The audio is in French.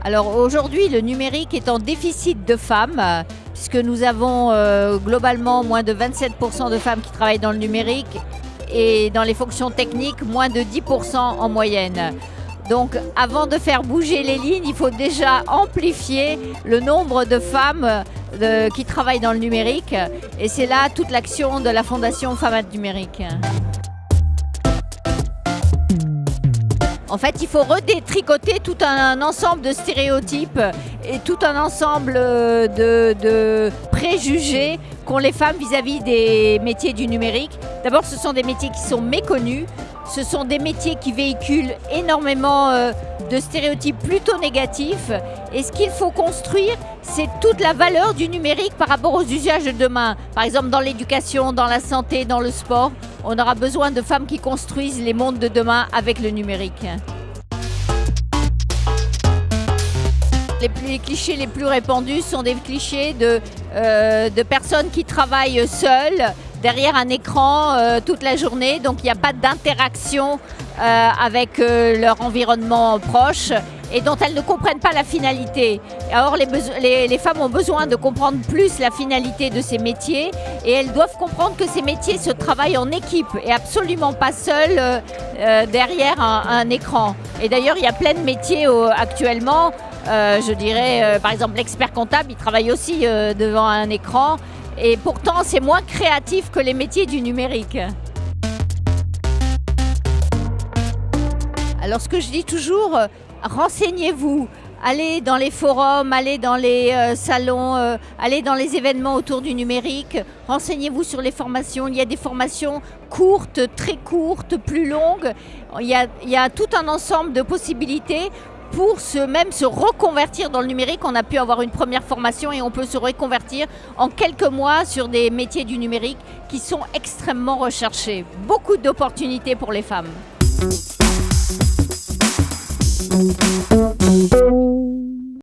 Alors aujourd'hui, le numérique est en déficit de femmes, puisque nous avons globalement moins de 27% de femmes qui travaillent dans le numérique et dans les fonctions techniques, moins de 10% en moyenne. Donc avant de faire bouger les lignes, il faut déjà amplifier le nombre de femmes qui travaillent dans le numérique. Et c'est là toute l'action de la Fondation Femmes Numérique. En fait, il faut redétricoter tout un ensemble de stéréotypes et tout un ensemble de préjugés qu'ont les femmes vis-à-vis des métiers du numérique. D'abord, ce sont des métiers qui sont méconnus. Ce sont des métiers qui véhiculent énormément de stéréotypes plutôt négatifs. Et ce qu'il faut construire, c'est toute la valeur du numérique par rapport aux usages de demain. Par exemple, dans l'éducation, dans la santé, dans le sport, on aura besoin de femmes qui construisent les mondes de demain avec le numérique. Les clichés les plus répandus sont des clichés de personnes qui travaillent seules, derrière un écran toute la journée, donc il n'y a pas d'interaction avec leur environnement proche et dont elles ne comprennent pas la finalité. Alors les femmes ont besoin de comprendre plus la finalité de ces métiers et elles doivent comprendre que ces métiers se travaillent en équipe et absolument pas seules derrière un écran. Et d'ailleurs, il y a plein de métiers actuellement, je dirais par exemple l'expert comptable, il travaille aussi devant un écran. Et pourtant, c'est moins créatif que les métiers du numérique. Alors, ce que je dis toujours, renseignez-vous. Allez dans les forums, allez dans les salons, allez dans les événements autour du numérique. Renseignez-vous sur les formations. Il y a des formations courtes, très courtes, plus longues. Il y a tout un ensemble de possibilités pour se reconvertir dans le numérique. On a pu avoir une première formation et on peut se reconvertir en quelques mois sur des métiers du numérique qui sont extrêmement recherchés. Beaucoup d'opportunités pour les femmes.